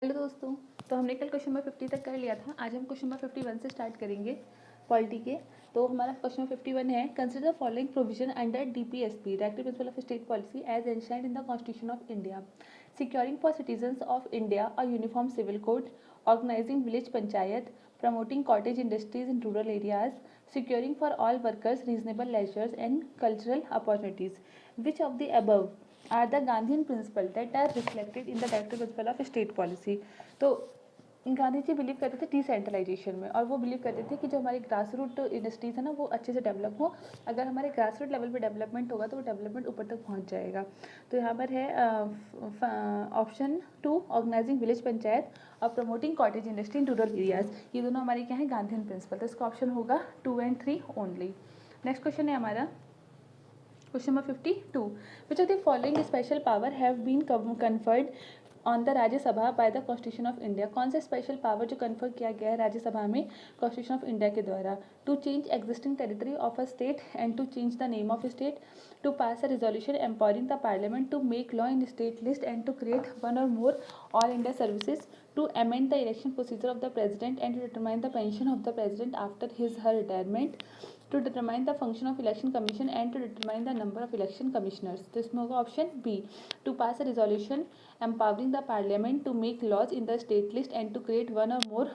Hello दोस्तों। तो हमने कल क्वेश्चन नंबर 50 तक कर लिया था। आज हम क्वेश्चन नंबर 51 से स्टार्ट करेंगे पॉलिटी के। तो हमारा क्वेश्चन नंबर 51 है, consider the following provision under DPSP, directive principle of state policy as enshrined in the constitution of India, securing for citizens of India a uniform civil code, organizing village panchayat, promoting cottage industries in rural areas, securing for all workers reasonable leisures and cultural opportunities. Which of the above are the Gandhian principles that are reflected in the directive principle of state policy? तो Gandhi ji believe करते थे decentralisation में, और वो believe करते थे कि जो हमारी ग्रास रूट इंडस्ट्रीज है ना वो अच्छे से डेवलप हो। अगर हमारे ग्रास रूट लेवल पे डेवलपमेंट होगा तो वो डेवलपमेंट ऊपर तक पहुंच जाएगा। तो यहाँ पर है ऑप्शन 2, ऑर्गेनाइजिंग विलेज पंचायत और promoting cottage industry in rural areas. ये दोनों हमारे क्या है, गांधीयन प्रिंसिपल। तो इसका ऑप्शन होगा 2 and 3 ओनली। नेक्स्ट क्वेश्चन है हमारा question number 52, which of the following special power have been conferred on the Rajya Sabha by the constitution of India. कौन सा स्पेशल पावर जो कन्फर किया गया है राज्यसभा में कॉन्स्टिट्यूशन ऑफ इंडिया के द्वारा? To change existing territory of a state and to change the name of state, to pass a resolution empowering the parliament to make law in state list and to create one or more all India services, to amend the election procedure of the president and to determine the pension of the president after his her retirement, to determine the function of election commission and to determine the number of election commissioners। तो इसमें होगा option B, to pass a resolution empowering the parliament to make laws in the state list and to create one or more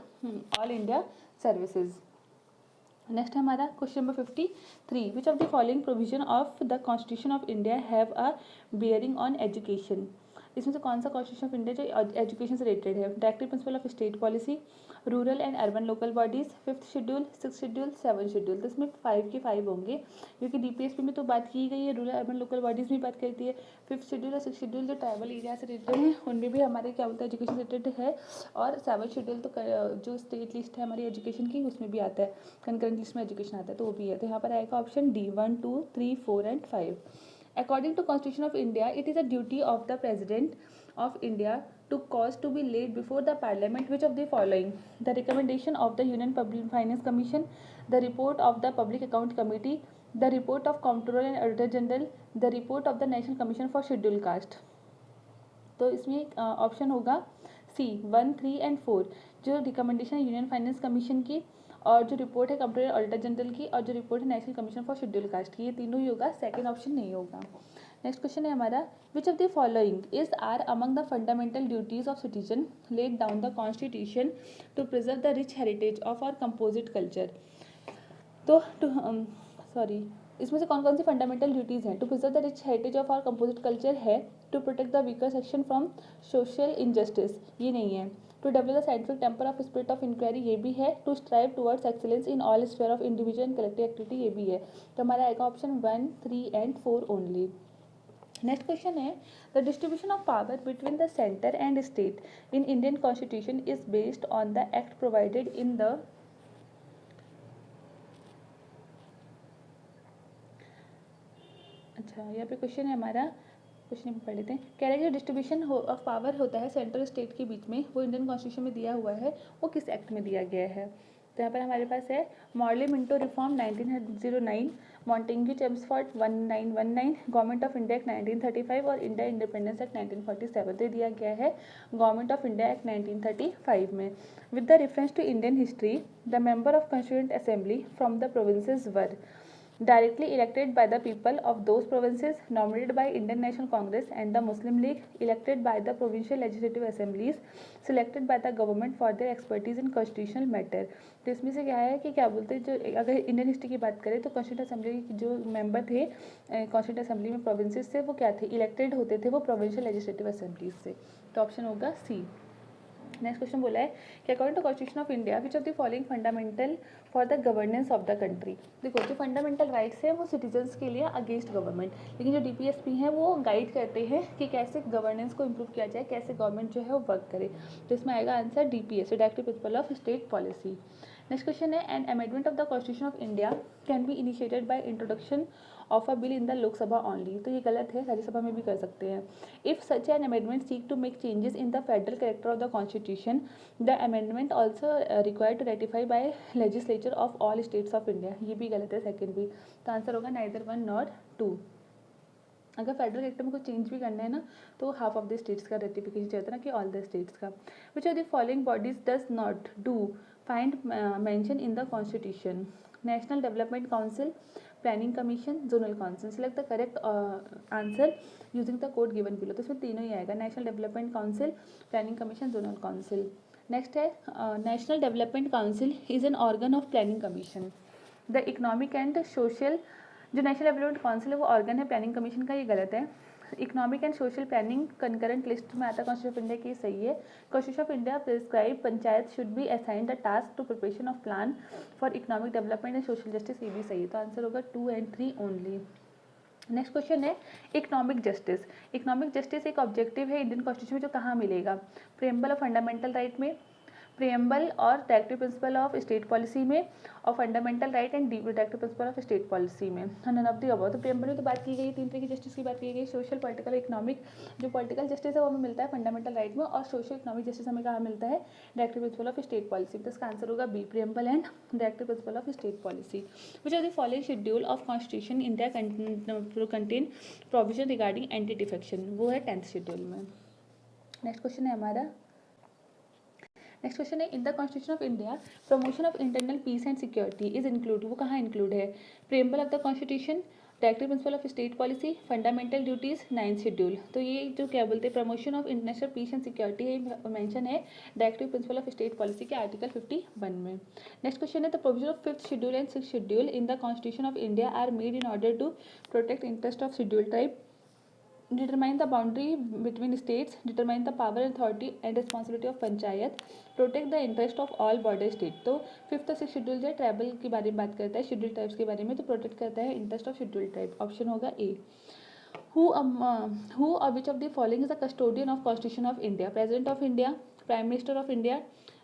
all India services। Next है हमारा question number 53, which of the following provision of the constitution of India have a bearing on education. इसमें से कौन सा constitution of India जो education से related है? Directive principle of state policy, rural and urban local bodies, 5th schedule, 6th schedule, 7th schedule. तो इसमें 5 के 5 होंगे, क्योंकि डीपीएसपी में तो बात की गई है, रूरल अर्बन लोकल बॉडीज में बात करती है। 5th शेड्यूल और 6th शेड्यूल जो ट्राइबल एरिया से रिलेटेड है उनमें भी हमारे क्या बोलते हैं एजुकेशन रिलेटेड है। और 7th शेड्यूल तो जो स्टेट लिस्ट है हमारी एजुकेशन की उसमें भी आता है, कंकरेंट लिस्ट में एजुकेशन आता है तो वो भी है। तो यहाँ पर आएगा option D, 1, 2, 3, 4 and 5। According to Constitution of India, it is a duty of the President of India to cause to be laid before the Parliament which of the following: the recommendation of the Union Public Finance Commission, the report of the Public Account Committee, the report of Comptroller and Auditor General, the report of the National Commission for Scheduled Caste। तो इसमें option होगा सी, 1, 3 and 4। जो recommendation है union finance commission की, और जो report है comptroller auditor general की, और जो रिपोर्ट है national commission for schedule caste की, ये तीनों ही होगा, सेकंड ऑप्शन नहीं होगा। नेक्स्ट क्वेश्चन है हमारा, which of the following is are among the fundamental duties of citizen laid down the constitution to preserve the rich heritage of our composite culture. तो sorry, इसमें से कौन कौन सी फंडामेंटल ड्यूटीज़ हैं? To preserve the rich heritage of our composite culture है, to protect the weaker section from social injustice ये नहीं है, to develop the scientific temper of spirit of inquiry ये भी है, to strive towards excellence in all sphere of individual and collective activity ये भी है। तो हमारा आएगा option 1, 3 and 4 only. Next question है, the distribution of power between the centre and state in Indian constitution is based on the act provided in the, अच्छा यहाँ पे क्वेश्चन है हमारा, क्वेश्चन पढ़ लेते हैं। कह रहे हैं जो डिस्ट्रीब्यूशन ऑफ पावर होता है सेंट्रल स्टेट के बीच में वो इंडियन कॉन्स्टिट्यूशन में दिया हुआ है, वो किस एक्ट में दिया गया है? तो यहाँ पर हमारे पास है Morley Minto reform 1909, Montagu Chelmsford 1919, government of India act 1935 और इंडिया इंडिपेंडेंस एक्ट 1947। तो दिया गया है गवर्नमेंट ऑफ इंडिया एक्ट 1935 में। With the reference to Indian history, the member of constituent assembly from the provinces were directly elected by the people of those provinces, nominated by Indian National Congress and the Muslim League, elected by the provincial legislative assemblies, selected by the government for their expertise in constitutional matter। तो इसमें से क्या है कि क्या बोलते हैं, जो अगर इंडियन हिस्ट्री की बात करें तो कॉन्स्टिट्यूंट असेंबली के जो मेंबर थे कॉन्स्टिट्यूंट असेंबली में प्रोविंसेस से वो क्या थे, इलेक्टेड होते थे वो प्रोविंशियल लेजिस्लेटिव असेंबलीज से। तो ऑप्शन होगा सी। नेक्स्ट क्वेश्चन बोला है कि according to constitution of India which of the following fundamental for the governance of the country. देखो जो फंडामेंटल राइट्स है वो सिटीजन्स के लिए अगेंस्ट गवर्नमेंट, लेकिन जो डीपीएसपी है वो गाइड करते हैं कि कैसे गवर्नेंस को इम्प्रूव किया जाए, कैसे गवर्नमेंट जो है वो वर्क करे। तो इसमें आएगा answer DPS, directive principle of state policy. Next question है, an amendment of the constitution of India can be initiated by introduction of a bill in the Lok Sabha only. तो ये गलत है, राज्यसभा में भी कर सकते हैं। If such an amendment seek to make changes in the federal character of the constitution, the amendment also required to ratify by legislature of all states of India. ये भी गलत है, सेकेंड भी। तो आंसर होगा नाइदर 1 nor 2। अगर federal act में कुछ चेंज भी करना है ना तो हाफ ऑफ द स्टेट्स का रेटिफिकेशन चाहिए था ना कि ऑल द स्टेट्स का। Which of the following bodies does not do find mention in the constitution? National development council, planning commission, zonal council. Select the correct answer using the code given below. तो इसमें तीनों ही आएगा, national development council, planning commission, zonal council. Next है national development council is an organ of planning commission. The economic and social, जो national development council है वो organ है प्लानिंग कमीशन का, ये गलत है। Economic and social planning concurrent list में आता है कॉन्स्टिट्यूशन ऑफ इंडिया की, सही है। Constitution of India prescribe panchayat should be assign the task to preparation of plan for economic development and social justice, ये भी सही है। तो आंसर होगा 2 and 3 ओनली। नेक्स्ट क्वेश्चन है इकोनॉमिक जस्टिस। इकोनॉमिक जस्टिस एक ऑब्जेक्टिव है इंडियन कॉन्स्टिट्यूशन में, जो कहाँ मिलेगा? प्रेम्बल ऑफ फंडामेंटल राइट में, प्रियम्बल और directive principle of state policy में, और fundamental right and directive principle of state policy में। None of the above. तो प्रियम्बल में तो बात की गई 3 तरह की जस्टिस की बात की गई, सोशल, पॉलिटिकल, इकोनॉमिक। जो पॉलिटिकल जस्टिस है वो हमें मिलता है फंडामेंटल राइट में, और सोशल इकोनॉमिक जस्टिस हमें कहाँ मिलता है? Directive principle of state policy. तो इसका आंसर होगा B, preamble and directive principle of state policy. Which are the following schedule of constitution India contain provision regarding anti defection? वो है 10th शेड्यूल में। नेक्स्ट क्वेश्चन है हमारा, next question है in the constitution of India promotion of internal peace and security is include. वो कहाँ include है? Preamble of the constitution, directive principle of state policy, fundamental duties, 9th schedule. तो ये जो क्या बोलते हैं promotion of international peace and security है, मेंशन है directive principle of state policy के आर्टिकल 51 में। नेक्स्ट क्वेश्चन है the provision of 5th schedule and 6th schedule in the constitution of India are made in order to protect interest of schedule tribe, determine the boundary between states, determine the power, authority and responsibility of panchayat, protect the interest of all border state। तो 5th और 6th schedule जो है tribal के बारे में बात करता है, शेड्यूल ट्राइब्स के बारे में, तो प्रोटेक्ट करता है interest of schedule tribe. Option होगा ए। who or which of the following is the custodian of constitution of India? president of India, prime minister of India,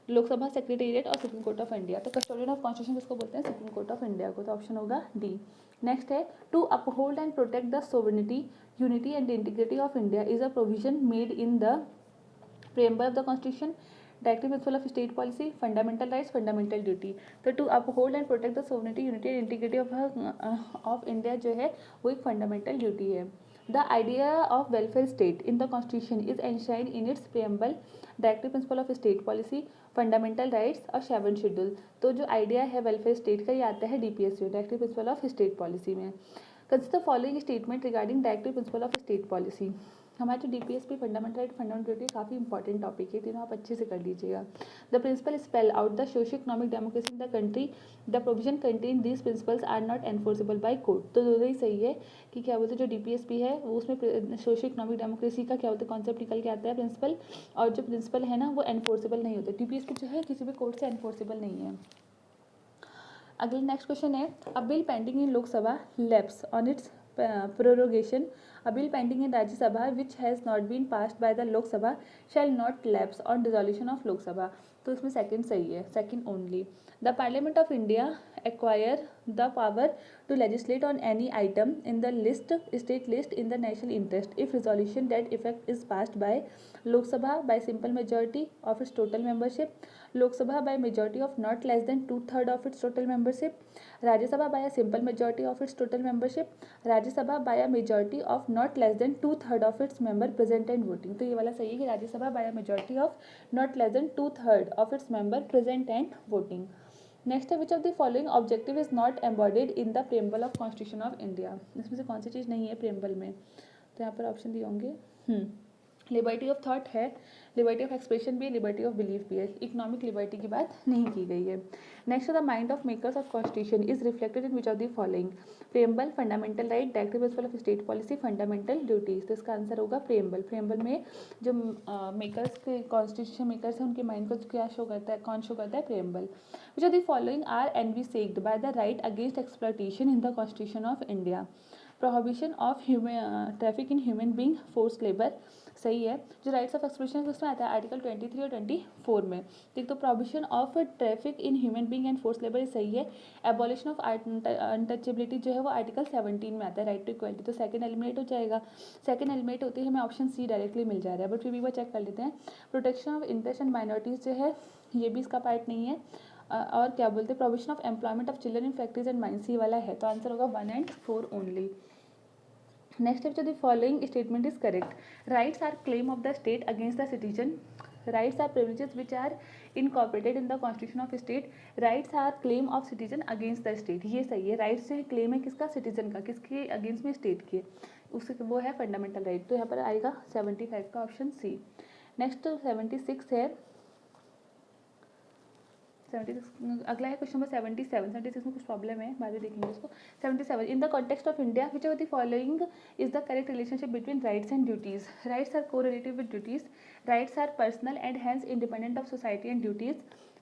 Lok Sabha secretariat और सुप्रीम कोर्ट ऑफ इंडिया। तो custodian of constitution किसको बोलते हैं? Supreme court of India को। तो option होगा D. Next है to uphold and protect the sovereignty, unity and integrity of India is a provision made in the preamble of the constitution, directive principle of state policy, fundamental rights, fundamental duty. तो to uphold and protect the sovereignty, unity and integrity of India जो है वो एक fundamental duty है। The idea of welfare state in the constitution is enshrined in its preamble, directive principle of state policy, fundamental rights और 7th schedule. तो जो idea है welfare state का ये आता है DPSU, directive principle of state policy में। Consider the following statement regarding directive principle of state policy. हमारे जो DPSP fundamental right, fundamental duty काफ़ी इंपॉर्टेंट टॉपिक है, तीनों आप अच्छे से कर लीजिएगा। The principle spell out the socio economic democracy in the country, the provision contain these principles are not enforceable by court. तो दोनों ही सही है कि क्या बोलते हैं जो डीपीएसपी है वो उसमें सोशो इकोनॉमिक डेमोक्रेसी का क्या बोलते हैं कॉन्सेप्ट निकल के आता है प्रिंसिपल, और जो प्रिंसिपल है ना वो एनफोर्सेबल नहीं होते। डीपीएसपी जो है किसी भी कोर्ट से एनफोर्सेबल नहीं है। अगला नेक्स्ट क्वेश्चन है अ bill pending in Lok Sabha lapse on it's prorogation, a bill pending in Rajya Sabha which has not been passed by the Lok Sabha shall not lapse on dissolution of Lok Sabha। तो इसमें second सही है, second only. The parliament of India acquire the power to legislate on any item in the list state list in the national interest if resolution that effect is passed by Lok Sabha by simple majority of its total membership, Lok Sabha by majority of not less than 2/3 of its total membership, Rajya Sabha by a simple majority of its total membership, Rajya Sabha by a majority of not less than 2/3 of its member present and voting. तो ये वाला सही है कि Rajya Sabha by a majority of not less than 2/3 of its member present and voting. Next है which of the following objective is not embodied in the preamble of constitution of India. इसमें से कौन सी चीज़ नहीं है प्रेम्बल में? तो यहाँ पर ऑप्शन दिए होंगे। लिबर्टी ऑफ थॉट है, लिबर्टी ऑफ एक्सप्रेशन भी है, लिबर्टी ऑफ बिलीफ भी है, इकोनॉमिक लिबर्टी की बात नहीं की गई है। Next the mind of makers of constitution is reflected in which of the following? Preamble, fundamental right, directive principle of state policy, fundamental duties. तो इसका आंसर होगा प्रेम्बल। प्रेम्बल में जो मेकर्स के कॉन्स्टिट्यूशन मेकर्स हैं उनके माइंड को क्या शो करता है, कौन शो करता है? Preamble. Which of the following are envisaged by the right against exploitation in the constitution of India? Prohibition of traffic in human being, force labour, सही है। जो राइट्स ऑफ एक्सप्रेशन उसमें आता है आर्टिकल 23 और 24 में। एक तो prohibition of traffic in human being and force labour सही है। एबॉलिशन ऑफ अनटचेबिलिटी जो है वो आर्टिकल 17 में आता है, राइट टू इक्वलिटी। तो सेकंड एलिमिनेट हो जाएगा, सेकंड एलिमिनेट होती है हमें ऑप्शन सी डायरेक्टली मिल जा रहा है, बट फिर भी वो चेक कर लेते हैं। Protection of interest and minorities जो है ये भी इसका पार्ट नहीं है। और क्या बोलते हैं provision of employment of children in factories and mines, ये वाला है। तो आंसर होगा 1 and 4 only. Next, which of the following statement is correct? Rights are claim of the state against the citizen. Rights are privileges which are incorporated in the constitution of state. Rights are claim of citizen against the state. ये सही है. Rights जो claim है किसका? Citizen का. किसके against में? State के. उसके वो है फंडामेंटल राइट. तो यहाँ पर आएगा 75 का ऑप्शन सी. नेक्स्ट 76 है. 76 अगला है क्वेश्चन नंबर 77. 76 में कुछ प्रॉब्लम है, बाद में देखेंगे उसको. 77 in the context of India which of the following is the correct relationship between rights and duties? Rights are correlative with duties. Rights are personal and hence independent of society and duties.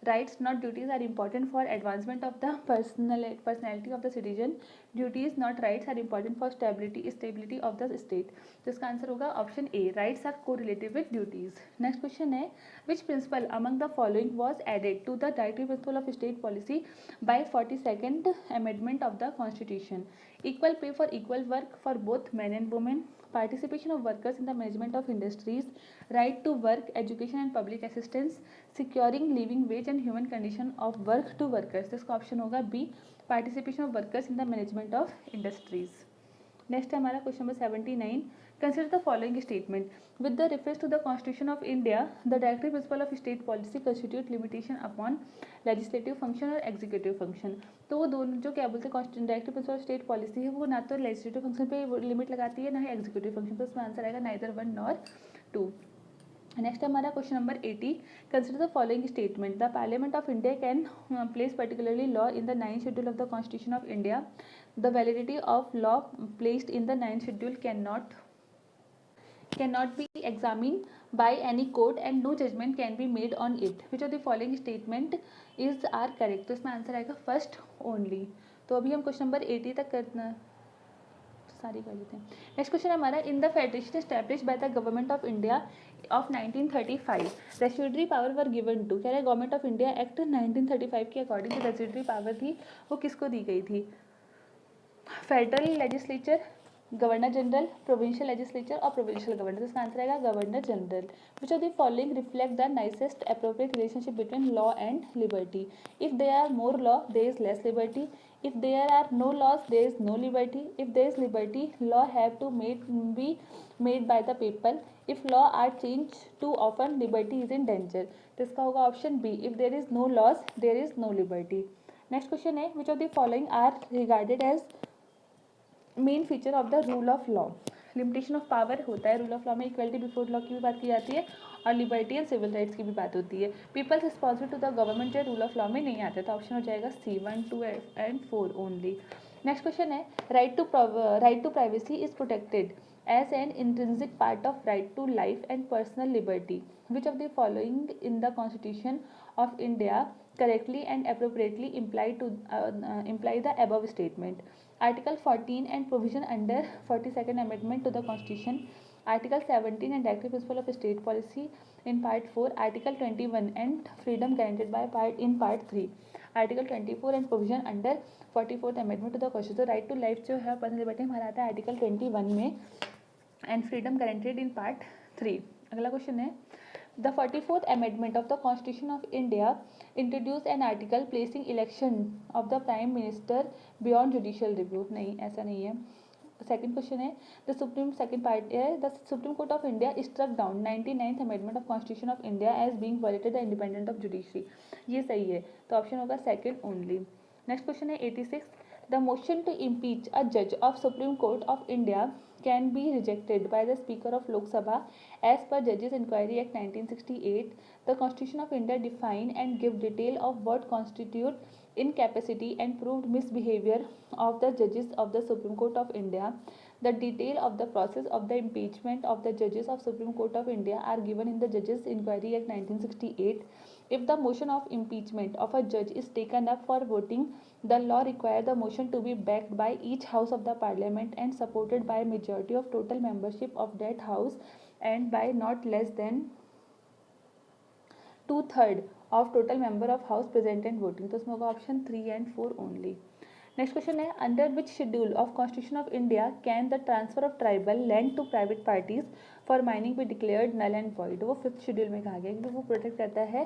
Rights, not duties, are important for advancement of the personality of the citizen. Duties, not rights, are important for stability of the state. तो इसका answer होगा option A. Rights are correlative with duties. Next question है which principle among the following was added to the directive principle of state policy by 42nd amendment of the constitution? Equal pay for equal work for both man and women. Participation of workers in the management of industries, right to work, education and public assistance, securing living wage and human condition of work to workers. तो इसका option होगा B. Participation of workers in the management of industries. Next है हमारा question number 79. Consider the following statement. With the reference to the constitution of India the directive principle of state policy constitute limitation upon legislative function और executive function. तो वो दोनों जो क्या बोलते हैं directive principle of state policy है वो ना तो लेजिस्लेटिव फंक्शन पे लिमिट लगाती है ना ही एग्जीक्यूटिव फंक्शन. तो उसमें आंसर आएगा नाइदर 1 नॉर 2. नेक्स्ट हमारा question number 80. Consider the following statement. The parliament of India can place particularly law in the 9th schedule of the constitution of India. The validity of law placed in the 9th schedule cannot be examined by any court and no judgment can be made on it. Which of the following statement is are correct? तो इसमें answer आएगा first only. तो अभी हम question number 80 तक करना सारी कर लेते हैं. नेक्स्ट क्वेश्चन हमारा in the federation establish by the government of India of 1935 residuary power were given to. कह रहे गवर्नमेंट ऑफ इंडिया एक्ट 1935 के अकॉर्डिंग जो रेस्टिट्यूटरी पावर थी वो किसको दी गई थी? Federal legislature, governor general, provincial legislature और प्रोविंशियल गवर्नर. तो इसका आंसर आएगा governor general. Which of the following reflect the nicest appropriate relationship between law and liberty? If there are more law there is less liberty. If there are no laws there is no liberty. If there is liberty law have to be made by the people. If law are change too often liberty is in danger. तो इसका होगा option B. If there is no laws there is no liberty. Next question है which of the following are regarded as main feature of the rule of law? Limitation of power होता है rule of law में. Equality before law की भी बात की जाती है और लिबर्टी एंड सिविल राइट्स की भी बात होती है. Peoples responsible to the government जो रूल ऑफ लॉ में नहीं आते. तो ऑप्शन हो जाएगा C 1, 2 and 4 only. Next question है right to privacy is protected as an intrinsic part of right to life and personal liberty. Which of the following in the constitution of India correctly and appropriately imply the above statement? Article 14 and provision under 42nd amendment to the constitution. Article 17 and directive principle of state policy in part 4. Article 21 and freedom granted by in part 3. Article 24 and provision under 44th amendment to the constitution. तो right to life जो है personal liberty हमारा आता है article 21 में and freedom guaranteed in part 3. अगला question है The 44th Amendment of the Constitution of India introduced an article placing election of the Prime Minister beyond judicial review. नहीं, ऐसा नहीं है. सेकंड क्वेश्चन है the supreme court of India struck down 99th Amendment of Constitution of India as being violated the independence of judiciary. ये सही है. तो option होगा सेकंड ओनली. नेक्स्ट क्वेश्चन है 86. The motion to impeach a judge of Supreme Court of India can be rejected by the Speaker of Lok Sabha as per Judges Inquiry Act 1968. The Constitution of India define and give detail of what constitute incapacity and proved misbehavior of the judges of the Supreme Court of India. The detail of the process of the impeachment of the judges of Supreme Court of India are given in the Judges Inquiry Act 1968. If the motion of impeachment of a judge is taken up for voting, the law requires the motion to be backed by each house of the parliament and supported by a majority of total membership of that house and by not less than 2/3 of total member of house present and voting. तो इसमें होगा option 3 and 4 only. Next question है under which schedule of constitution of India can the transfer of tribal land to private parties for mining be declared null and void. वो 5th schedule में कहा गया क्योंकि वो प्रोटेक्ट करता है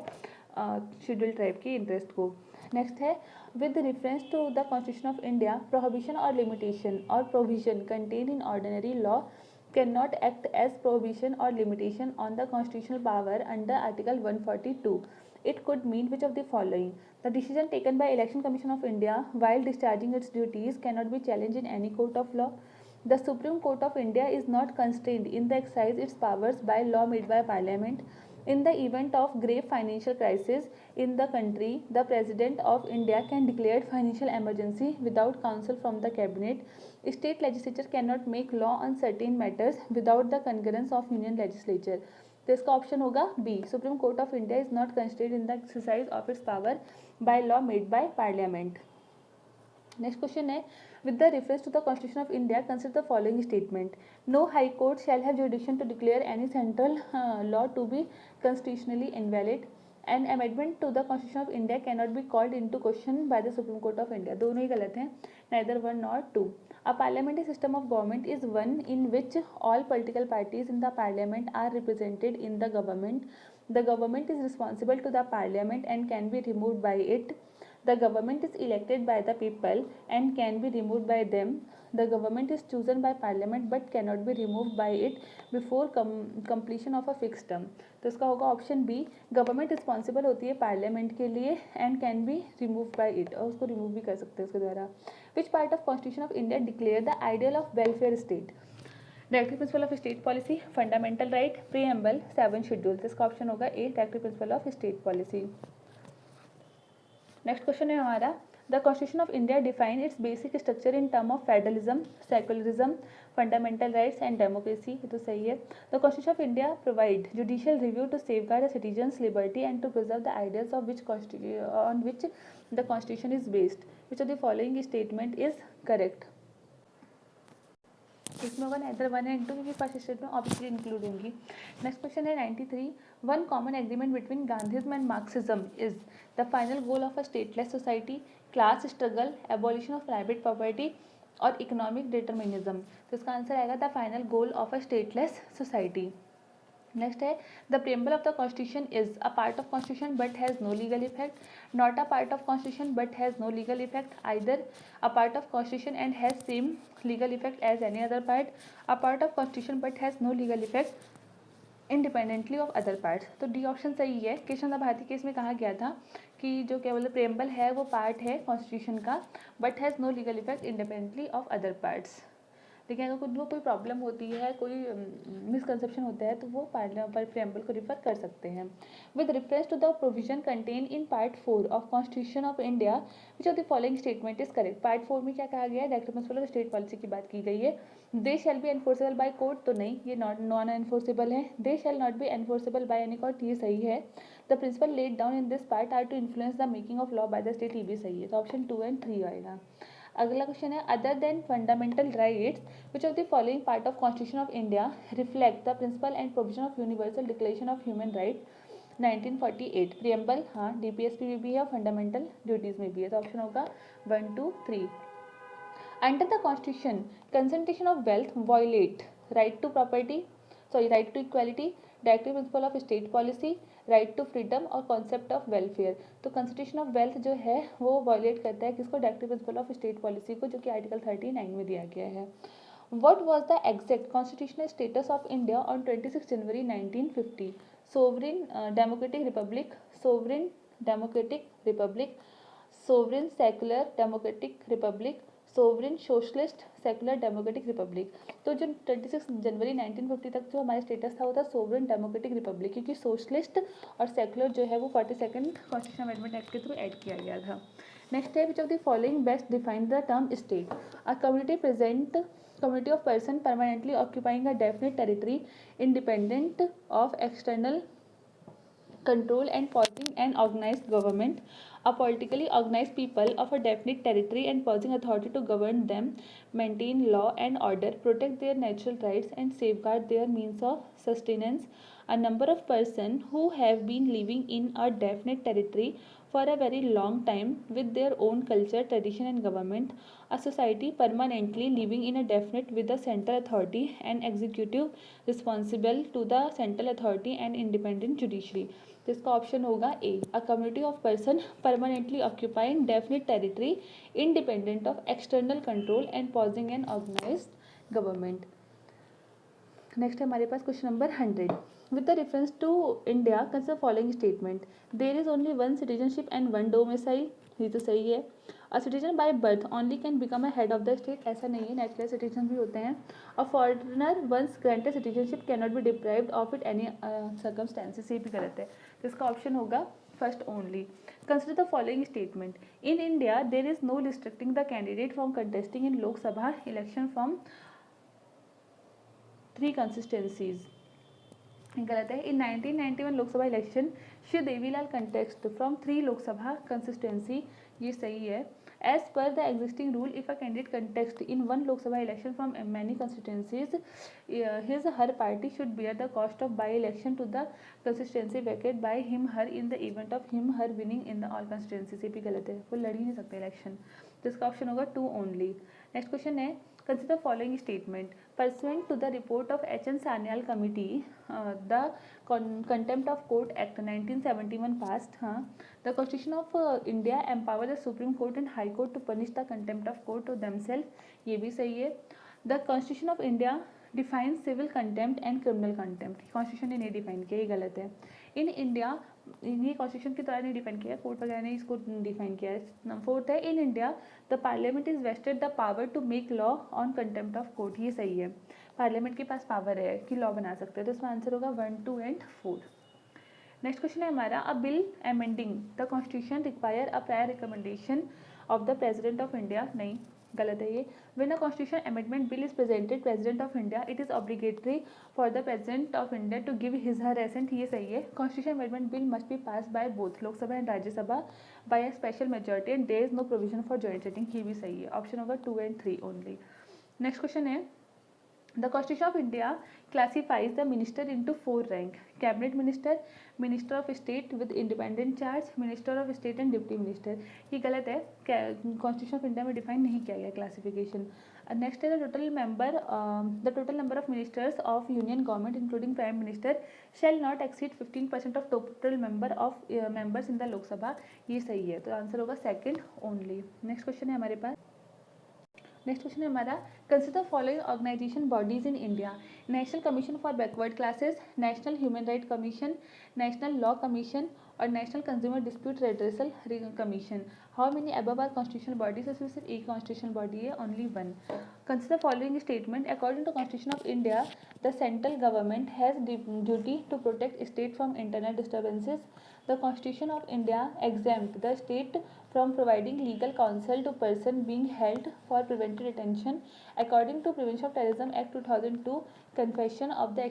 schedule tribe के इंटरेस्ट को. नेक्स्ट है with reference to the constitution of India prohibition और लिमिटेशन और provision contain in ordinary law can not act as prohibition और limitation on the constitutional power under article 142. It could mean which of the following: the decision taken by Election Commission of India while discharging its duties cannot be challenged in any court of law. The Supreme Court of India is not constrained in the exercise its powers by law made by Parliament. In the event of grave financial crisis in the country, the President of India can declare financial emergency without counsel from the Cabinet. State legislature cannot make law on certain matters without the concurrence of Union legislature. तो इसका option होगा B. Supreme court of India is not constrained in the exercise of its power by law made by parliament. Next question है with the reference to the constitution of India consider the following statement: no high court shall have jurisdiction to declare any central law to be constitutionally invalid. An amendment to the constitution of India cannot be called into question by the Supreme Court of India. दोनों ही गलत हैं, neither one nor two. A parliamentary system of government is one in which all political parties in the parliament are represented in the government. The government is responsible to the parliament and can be removed by it. The government is elected by the people and can be removed by them. The government is chosen by parliament but cannot be removed by it before completion of a fixed term. तो इसका होगा option B. Government responsible होती है parliament के लिए and can be remove by it, और उसको remove भी कर सकते हैं उसके द्वारा. Which part of constitution of India declare the ideal of welfare state? Directive principle of state policy, fundamental right, preamble, 7 schedule. तो इसका ऑप्शन होगा A, directive principle of state policy. Next question है हमारा the constitution of India define its basic structure in term of federalism, secularism, fundamental rights and democracy. ये तो सही है. The constitution of India provide judicial review to safeguard the citizens liberty and to preserve the ideals of which on which the constitution is based. Which of the following statement is correct? इसमें होगा neither 1 and 2 क्योंकि first state में obviously include होंगी. Next question है 93. One common agreement between Gandhism and Marxism is the final goal of a stateless society, class struggle, abolition of private property और economic determinism. तो इसका answer आएगा the final goal of a stateless society. Next है the preamble of the constitution is a part of constitution but has no legal effect, not a part of constitution but has no legal effect, either a part of constitution and has same legal effect as any other part, a part of constitution but has no legal effect independently of other parts. तो D option सही है. Krishna Bharti case में कहा गया था कि जो केवल प्रीएम्बल है वो पार्ट है कॉन्स्टिट्यूशन का but has no legal effect independently of other parts. लेकिन अगर खुद को कोई प्रॉब्लम होती है, कोई मिसकंसेप्शन होता है तो वो प्रीएम्बल को रिफर कर सकते हैं. With reference to the provision contain in part 4 of constitution of India which of the following statement is correct? Part 4 में क्या कहा गया है? Directive principle of state policy की बात की गई है. They shall be enforceable by court, तो नहीं, ये नॉन एनफोर्सेबल है. They shall not be enforceable by any court, ये सही है. The principle laid down in this part are to influence the making of law by the state, ये भी सही है. तो ऑप्शन 2 एंड 3 आएगा. अगला क्वेश्चन है other than fundamental rights which of the following part of constitution of India reflect the principle and provision of universal declaration of human right 1948. Preamble, हाँ, DPSP में भी है और फंडामेंटल ड्यूटीज में भी है. तो ऑप्शन होगा 1, 2, 3. Under the constitution concentration of wealth violate right to property, right to equality, directive principle of state policy, right to freedom और कॉन्सेप्ट ऑफ वेलफेयर. तो कंस्टिट्यूशन ऑफ वेल्थ जो है वो वायलेट करता है किसको? Directive principle of state policy को, जो कि आर्टिकल 39 में दिया गया है. What was the exact constitutional status of India on 26 January 1950? Sovereign democratic republic, sovereign democratic republic, sovereign secular democratic republic, sovereign socialist secular democratic Republic. तो जो 26 जनवरी 1950 तक जो हमारा स्टेटस था वो था सोवरेन डेमोक्रेटिक रिपब्लिक, क्योंकि सोशलिस्ट और सेकुलर जो है वो 42nd कॉन्स्टिट्यूशन अमेंडमेंट एक्ट के थ्रू ऐड किया गया था. नेक्स्ट है which of the following best define the term state? A community present community of person permanently occupying a definite territory independent of external control and possessing an organized government, a politically organized people of a definite territory and possessing authority to govern them, maintain law and order, protect their natural rights and safeguard their means of sustenance, a number of persons who have been living in a definite territory for a very long time with their own culture, tradition and government, a society permanently living in a definite with the central authority and executive responsible to the central authority and independent judiciary. तो इसका option होगा A, a community of person permanently occupying definite territory independent of external control and possessing an organized government. Next है हमारे पास question number 100. With the reference to India consider following statement. There is only one citizenship and one domicile. ये तो सही है. A citizen by birth only can become a head of the state. ऐसा नहीं है, नेचुरल सिटीजन भी होते हैं. A foreigner once granted citizenship can not be deprived of it any circumstances. ये भी गलत है. तो इसका ऑप्शन होगा first only. Consider the following statement. In India there is no restricting the candidate from contesting in Lok Sabha election from 3 constituencies. गलत है. In 1991 Lok Sabha election Shri Devi Lal contest from 3 Lok Sabha consistency. ये सही है. As per the existing rule if a candidate contest in 1 Lok Sabha election from many constituencies his her party should bear the cost of by election to the consistency vacate by him her in the event of him her winning in the all constituencies. ये भी गलत है. वो लड़ ही नहीं सकते election. तो इसका ऑप्शन होगा 2 ओनली. नेक्स्ट क्वेश्चन है consider following statement. Pursuant to the report of H. N. Sanyal Committee, the Contempt of Court Act 1971 passed. The Constitution of India empower the Supreme Court and High Court to punish the contempt of court to themselves. ये भी सही है. The Constitution of India defines civil contempt and criminal contempt. Constitution ने नहीं define किया, ये गलत है. इन इंडिया, ये कॉन्स्टिट्यूशन की तरह नहीं डिफाइन किया, कोर्ट वगैरह ने इसको डिफाइन किया है. 4th है, in India the parliament is vested the power to make law on contempt of court. ये सही है. पार्लियामेंट के पास पावर है कि लॉ बना सकते हैं. तो इसका आंसर होगा 1, 2 एंड 4. नेक्स्ट क्वेश्चन है हमारा. A bill amending the constitution require a prior recommendation of the president of India. नहीं, गलत है ये. When a constitution amendment bill is presented president of India it is obligatory for the president of India to give his her assent. ये सही है. Constitution amendment bill must be pass by both Lok Sabha and Rajya Sabha by a special majority and there is no provision for joint sitting. ये भी सही है. Option होगा 2 and 3 only. Next question है. The Constitution of India classifies the minister into 4 rank: cabinet minister, minister of state with independent charge, minister of state and deputy minister. ये गलत है. Constitution of India में define नहीं किया गया classification. Next है the total number of ministers of union government including prime minister shall not exceed 15% of total members in the Lok Sabha. ये सही है. तो आंसर होगा सेकंड ओनली. नेक्स्ट क्वेश्चन है हमारे पास. नेक्स्ट क्वेश्चन है हमारा. Consider following organisation bodies in India. National commission for backward classes, national human right commission, national law commission और national consumer dispute redressal commission. How many above are constitutional bodies. इसमें सिर्फ एक constitutional body है, only 1. Consider following statement. According to constitution of India the central government has duty to protect state from internal disturbances. The Constitution of India exempt the state from providing legal counsel to person being held for preventive detention. According to Prevention of Terrorism Act 2002, confession of the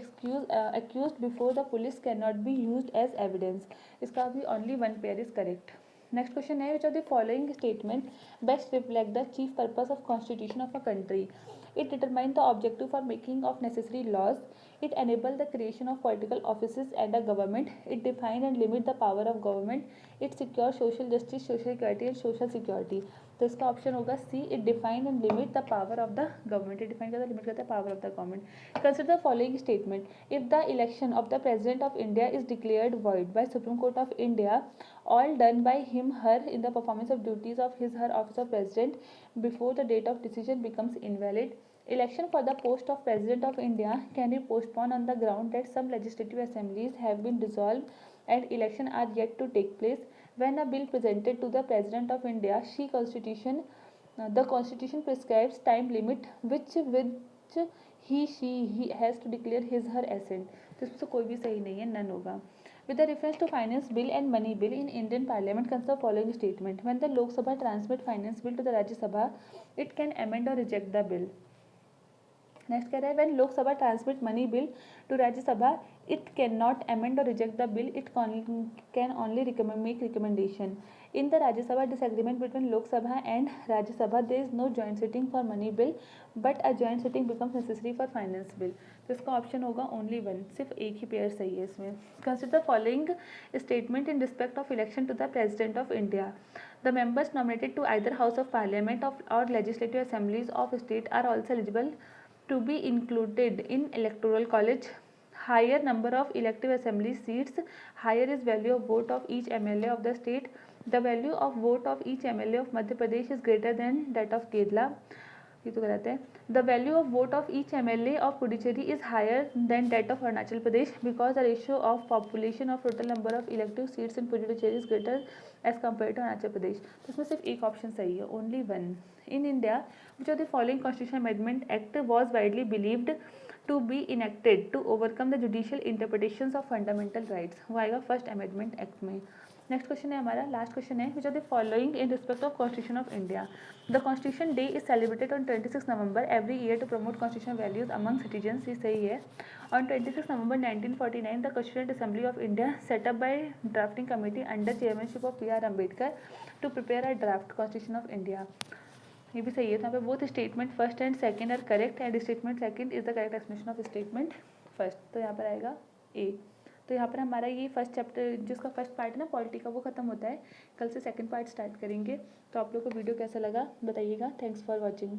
accused before the police cannot be used as evidence. इसका भी only 1 pair is correct. Next question है. Which of the following statement best reflect the chief purpose of constitution of a country? It determines the objective for making of necessary laws. It enables the creation of political offices and a government. It defines and limits the power of government. It secures social justice, social equality and social security. तो इसका option होगा C. It define and limit the power of the government. It define करता है, limit करता है power of the government. Consider the following statement. If the election of the president of India is declared void by Supreme Court of India, all done by him her in the performance of duties of his her office of president before the date of decision becomes invalid. Election for the post of President of India can be postponed on the ground that some legislative assemblies have been dissolved and elections are yet to take place. When a bill presented to the President of India, the Constitution prescribes time limit which he has to declare his her assent. तो इसमें से कोई भी सही नहीं है, none होगा. With the reference to finance bill and money bill in Indian Parliament, consider following statement. When the Lok Sabha transmit finance bill to the Rajya Sabha, it can amend or reject the bill. Next कह रहा है when Lok Sabha transmit money bill to Rajya Sabha it can not amend और reject the bill, it can only make recommendation. In the Rajya Sabha disagreement between Lok Sabha and Rajya Sabha, there is no joint sitting for money bill, but a joint sitting becomes necessary for finance bill. तो इसका option होगा only one, सिर्फ एक ही pair सही है इसमें. Consider following statement in respect of election to the president of India. The members nominated to either House of Parliament or legislative assemblies of state are also eligible to be included in electoral college. Higher number of elective assembly seats, higher is value of vote of each MLA of the state. The value of vote of each MLA of Madhya Pradesh is greater than that of Kerala. ये तो गलत है. The value of vote of each MLA of Puducherry is higher than that of Arunachal Pradesh because the ratio of population of total number of elective seats in Puducherry is greater as compared to Arunachal Pradesh. तो इसमें सिर्फ एक option सही है, only one. In India, which of the following Constitutional Amendment Act was widely believed to be enacted to overcome the judicial interpretations of fundamental rights? वो आएगा first amendment act में. Next question है हमारा, last question है, which are the following in respect of constitution of India. The constitution day is celebrated on 26 November every year to promote constitution values among citizens. ये सही है. On 26 November 1949 the constituent assembly of India setup by drafting committee under chairmanship of P R Ambedkar to prepare a draft constitution of India. ये भी सही है. तो यहाँ पे both statement first and second are correct and statement second is the correct explanation of statement first. तो यहाँ पर आएगा ए. तो यहाँ पर हमारा ये फर्स्ट चैप्टर जिसका फर्स्ट पार्ट है ना पॉलिटी का वो खत्म होता है. कल से सेकंड पार्ट स्टार्ट करेंगे. तो आप लोग को वीडियो कैसा लगा बताइएगा. Thanks for watching.